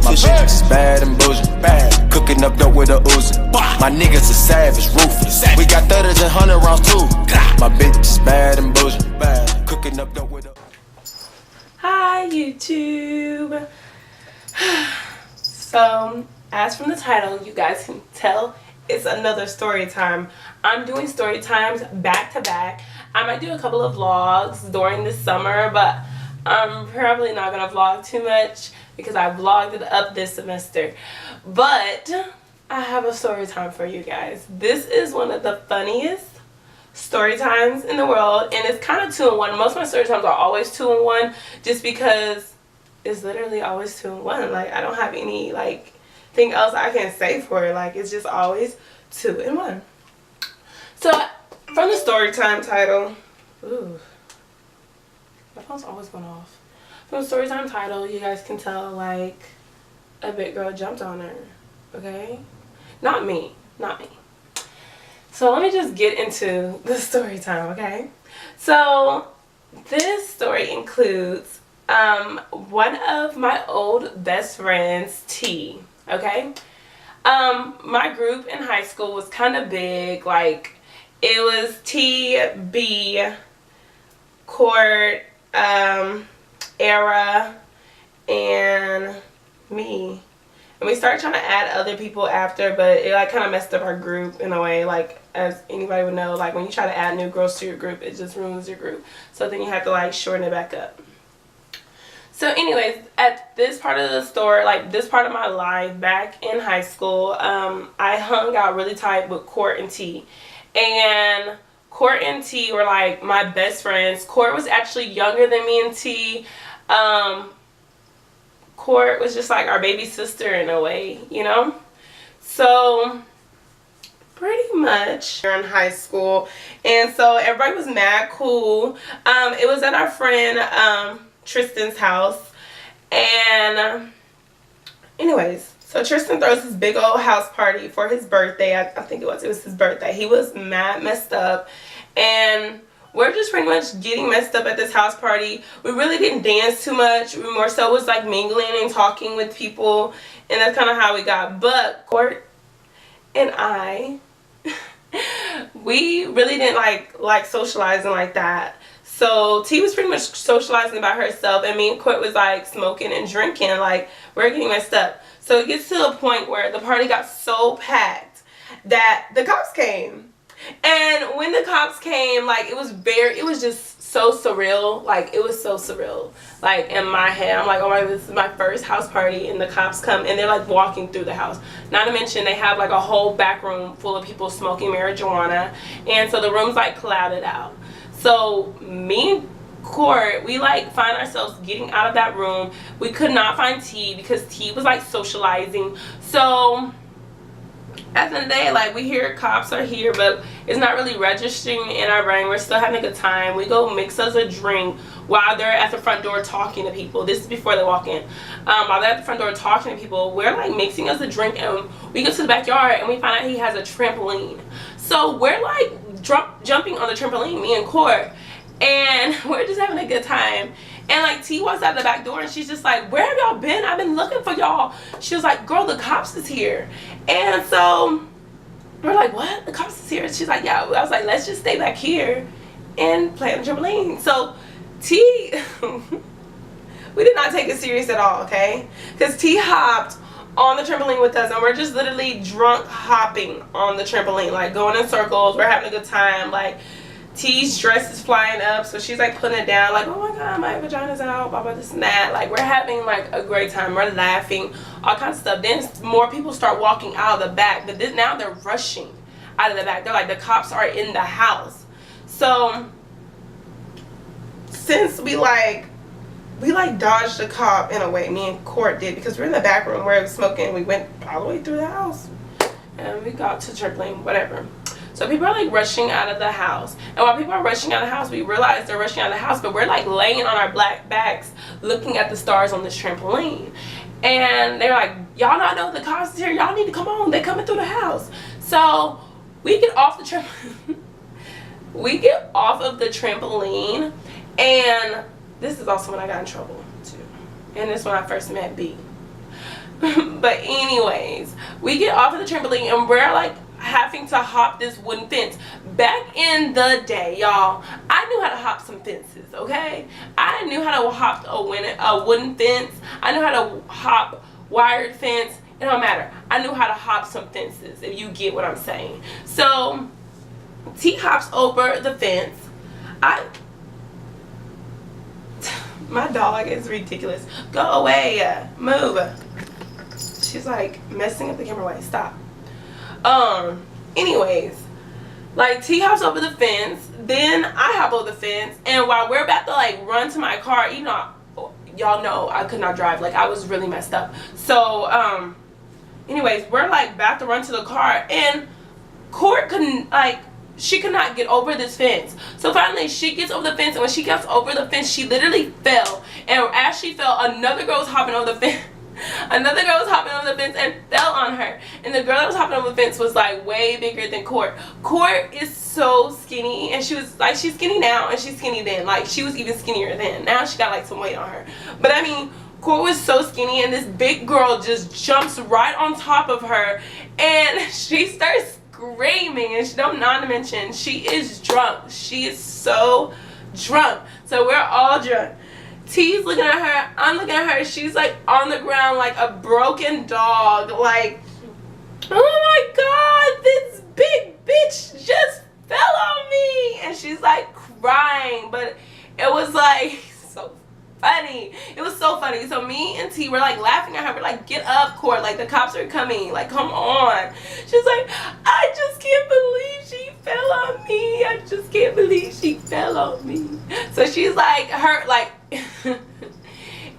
My bitch is bad and bougie, bad. Cooking up dope with a Uzi. My niggas are savage, ruthless. We got 30s and 100 rounds too. My bitch is bad and bougie, bad. Cooking up dope with a. Hi YouTube. So, as from the title, you guys can tell it's another story time. I'm doing story times back to back. I might do a couple of vlogs during the summer, but I'm probably not gonna vlog too much because I vlogged it up this semester. But I have a story time for you guys. This is one of the funniest story times in the world, and it's kind of 2-in-1. Most of my story times are always 2-in-1 just because it's literally always 2-in-1. Like, I don't have any like thing else I can say for it. Like, it's just always 2-in-1. So from the story time title, ooh, my phone's always going off. From the story time title, you guys can tell like a big girl jumped on her. Okay, not me. So let me just get into the story time, okay? So this story includes one of my old best friends, T, okay? My group in high school was kind of big. Like, it was T, B, Court, Era, and me. And we started trying to add other people after, but it like kind of messed up our group in a way. Like, as anybody would know, like when you try to add new girls to your group, it just ruins your group. So then you have to like shorten it back up. So anyways, at this part of the story, like this part of my life back in high school, I hung out really tight with Court and T. And Court and T were like my best friends. Court was actually younger than me and T. Court was just like our baby sister in a way, you know? So pretty much we're in high school, and so everybody was mad cool. It was at our friend Tristan's house, and anyways, so Tristan throws this big old house party for his birthday. I think it was his birthday. He was messed up, and we're just pretty much getting messed up at this house party. We really didn't dance too much. We more so was like mingling and talking with people, and that's kind of how we got. But Court and I, we really didn't like socializing like that. So T was pretty much socializing by herself, and me and Court was like smoking and drinking. Like, we're getting messed up. So it gets to a point where the party got so packed that the cops came. And when the cops came, like, it was just so surreal. Like, it was so surreal. Like, in my head, I'm like, oh my God, this is my first house party, and the cops come, and they're like walking through the house. Not to mention, they have like a whole back room full of people smoking marijuana, and so the room's like clouded out. So me and Court, we like find ourselves getting out of that room. We could not find T because T was like socializing. So at the end of the day, like, we hear cops are here, but it's not really registering in our brain. We're still having a good time. We go mix us a drink while they're at the front door talking to people. This is before they walk in. While they're at the front door talking to people, we're like mixing us a drink, and we go to the backyard and we find out he has a trampoline. So we're like jumping on the trampoline, me and Court, and we're just having a good time. And like T walks out the back door, and she's just like, where have y'all been? I've been looking for y'all. She was like, girl, the cops is here. And so we're like, what? The cops is here? She's like, yeah. I was like, let's just stay back here and play on the trampoline. So T, we did not take it serious at all, okay? Because T hopped on the trampoline with us, and we're just literally drunk hopping on the trampoline, like going in circles. We're having a good time. Like, T's dress is flying up, so she's like putting it down, like, oh my God, my vagina's out, blah blah, this and that. Like, we're having like a great time. We're laughing, all kinds of stuff. Then more people start walking out of the back, but now they're rushing out of the back. They're like, the cops are in the house. So since we dodged the cop in a way, me and Court did, because we're in the back room where it was smoking. We went all the way through the house, and we got to trampoline, whatever. So people are like rushing out of the house. And while people are rushing out of the house, we realize they're rushing out of the house, but we're like laying on our black backs looking at the stars on this trampoline. And they're like, y'all not know the cops is here? Y'all need to come on. They're coming through the house. So we get off the trampoline. We get off of the trampoline, and this is also when I got in trouble too. And this is when I first met B. But anyways, we get off of the trampoline and we're like having to hop this wooden fence. Back in the day, y'all, I knew how to hop some fences, okay? I knew how to hop a wooden fence. I knew how to hop wired fence. It don't matter. I knew how to hop some fences, if you get what I'm saying. So T hops over the fence. My dog is ridiculous. Go away. Move. She's like messing up the camera. Wait, stop. Anyways, like T hops over the fence, then I hop over the fence, and while we're about to like run to my car, you know, y'all know I could not drive. Like, I was really messed up. So anyways, we're like about to run to the car, and Court couldn't, like, she could not get over this fence. So finally she gets over the fence, and when she gets over the fence, she literally fell. And as she fell, another girl was hopping over the fence. Another girl was hopping over the fence and fell on her. And the girl that was hopping over the fence was like way bigger than Court. Court is so skinny, and she was like, she's skinny now and she's skinny then. Like, she was even skinnier then. Now she got like some weight on her. But I mean, Court was so skinny, and this big girl just jumps right on top of her, and she starts screaming. And not to mention, she is drunk. She is so drunk. So we're all drunk. T's looking at her, I'm looking at her, she's like on the ground like a broken dog, like, oh my god, this big bitch just fell on me, and she's like crying. But it was like so funny. It was so funny. So me and T were like laughing at her. We're like, get up, Court, like the cops are coming, like come on. She's like, I just can't believe she fell on me. I just can't believe she fell on me. So she's like,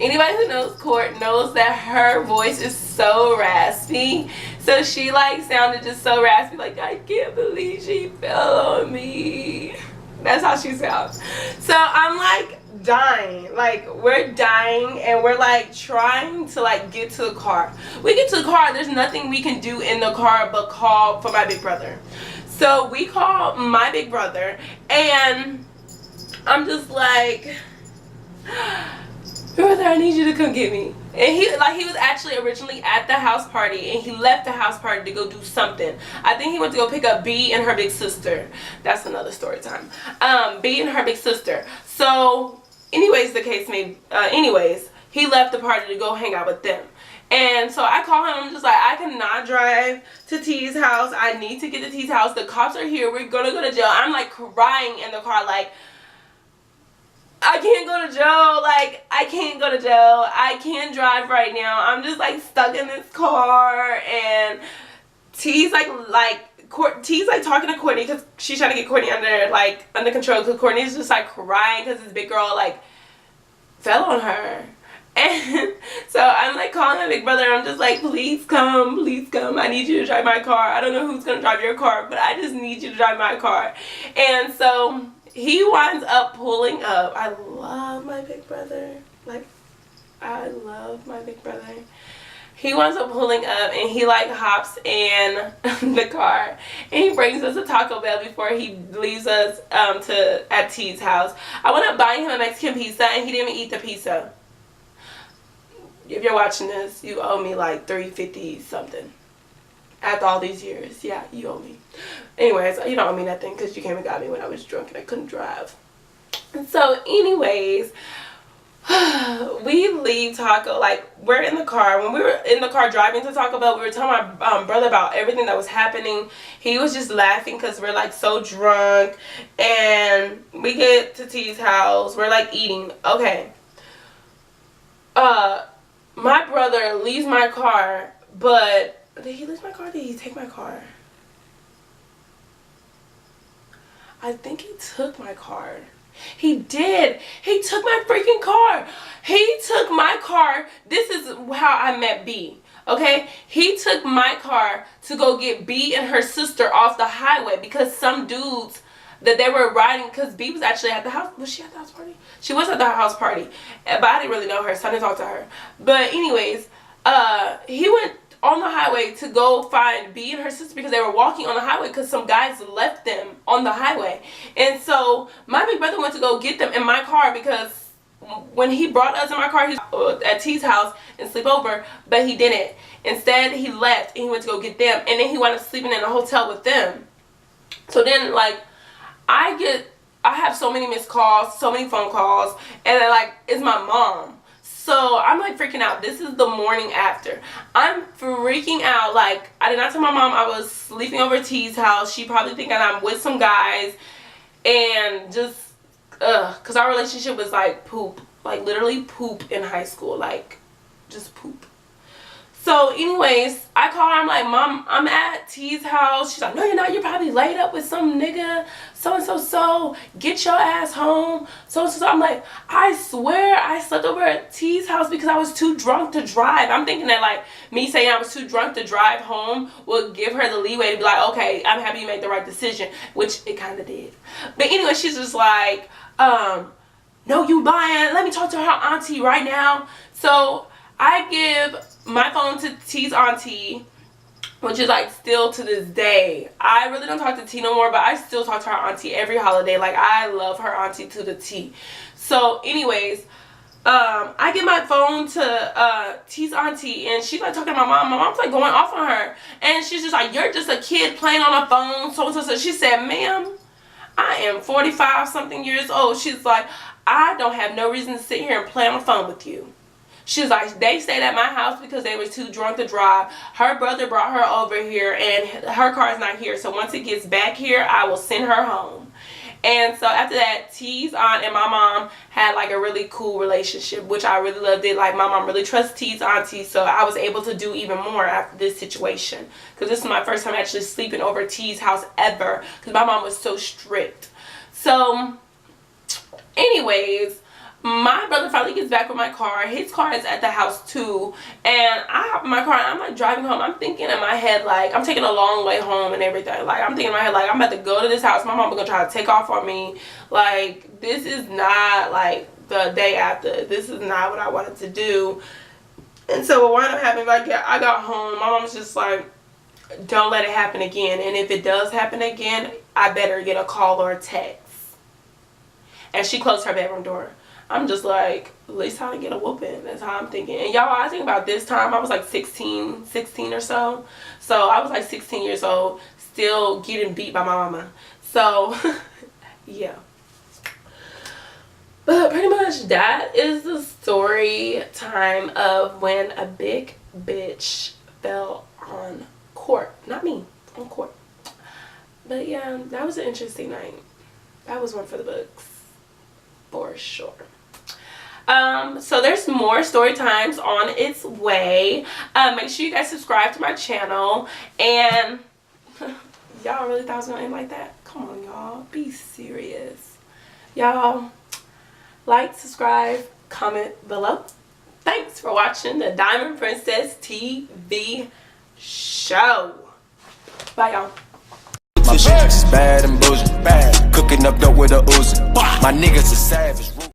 anybody who knows Court knows that her voice is so raspy. So she like sounded just so raspy, like, I can't believe she fell on me. That's how she sounds. So I'm like dying. Like, we're dying, and we're like trying to like get to the car. We get to the car, there's nothing we can do in the car but call for my big brother. So we call my big brother, and I'm just like, brother, I need you to come get me. And he was actually originally at the house party, and he left the house party to go do something. I think he went to go pick up B and her big sister. That's another story time. B and her big sister. So anyways, he left the party to go hang out with them. And so I call him. I'm just like, I cannot drive to T's house. I need to get to T's house. The cops are here. We're gonna go to jail. I'm like crying in the car, like, I can't go to jail. Like, I can't go to jail. I can't drive right now. I'm just like stuck in this car. And T's like talking to Courtney, because she's trying to get Courtney under control, because Courtney's just like crying because this big girl like fell on her. And so I'm like calling my big brother, and I'm just like, please come, I need you to drive my car. I don't know who's gonna drive your car, but I just need you to drive my car. And so he winds up pulling up. I love my big brother. Like, I love my big brother. He winds up pulling up, and he like hops in the car, and he brings us a Taco Bell before he leaves us at T's house. I went up buying him a Mexican pizza, and he didn't even eat the pizza. If you're watching this, you owe me like $3.50 something. After all these years, yeah, you owe me. Anyways, you don't owe me nothing, because you came and got me when I was drunk and I couldn't drive. And so anyways, we leave Taco, like, we're in the car. When we were in the car driving to Taco Bell, we were telling my brother about everything that was happening. He was just laughing because we're like so drunk. And we get to T's house, we're like eating. Okay, my brother leaves my car, but did he leave my car or did he take my car? I think he took my car. He did. He took my freaking car. He took my car. This is how I met B. Okay? He took my car to go get B and her sister off the highway, because some dudes that they were riding, because B was actually at the house. Was she at the house party? She was at the house party, but I didn't really know her, so I didn't talk to her. But anyways, he went on the highway to go find B and her sister, because they were walking on the highway because some guys left them on the highway. And so my big brother went to go get them in my car, because when he brought us in my car, he was at T's house and sleep over, but he didn't. Instead, he left and he went to go get them, and then he wound up sleeping in a hotel with them. So then, like, I have so many missed calls, so many phone calls, and then, like, it's my mom. So I'm like freaking out. This is the morning after. I'm freaking out. Like, I did not tell my mom I was sleeping over at T's house. She probably thinking I'm with some guys, and just because our relationship was like poop, like literally poop in high school, like just poop. So anyways, I call her, I'm like, Mom, I'm at T's house. She's like, no, you're not. You're probably laid up with some nigga, so-and-so, get your ass home, so-and-so. I'm like, I swear I slept over at T's house because I was too drunk to drive. I'm thinking that, like, me saying I was too drunk to drive home would give her the leeway to be like, okay, I'm happy you made the right decision, which it kind of did. But anyway, she's just like, no, you lying. Let me talk to her auntie right now. So I give my phone to T's auntie, which is like still to this day. I really don't talk to T no more, but I still talk to her auntie every holiday. Like, I love her auntie to the T. So anyways, I give my phone to T's auntie, and she's like talking to my mom. My mom's like going off on her, and she's just like, you're just a kid playing on a phone, so she said, ma'am, I am 45 something years old. She's like, I don't have no reason to sit here and play on the phone with you. She's like, they stayed at my house because they were too drunk to drive. Her brother brought her over here, and her car is not here. So once it gets back here, I will send her home. And so after that, T's aunt and my mom had like a really cool relationship, which I really loved it. Like, my mom really trusts T's auntie, so I was able to do even more after this situation. Because this is my first time actually sleeping over T's house ever, because my mom was so strict. So anyways, my brother finally gets back with my car. His car is at the house too, and I hop in my car and I'm like driving home. I'm thinking in my head, like, I'm taking a long way home and everything. Like, I'm thinking in my head, like, I'm about to go to this house. My mom gonna try to take off on me. Like, this is not like the day after. This is not what I wanted to do. And so what wound up happening, like, I got home. My mom was just like, don't let it happen again. And if it does happen again, I better get a call or a text. And she closed her bedroom door. I'm just like, at least time to get a whooping. That's how I'm thinking. And y'all, I think about this time, I was like 16 or so. So I was like 16 years old, still getting beat by my mama. So, yeah. But pretty much that is the story time of when a big bitch fell on court. Not me, on court. But yeah, that was an interesting night. That was one for the books, for sure. So there's more story times on its way. Make sure you guys subscribe to my channel. And y'all really thought I was gonna end like that? Come on, y'all, be serious. Y'all, like, subscribe, comment below. Thanks for watching the Diamond Princess TV show. Bye, y'all. My bitch is bad and bullshit, bad. Cooking up dope with a Uzi. My niggas are savage.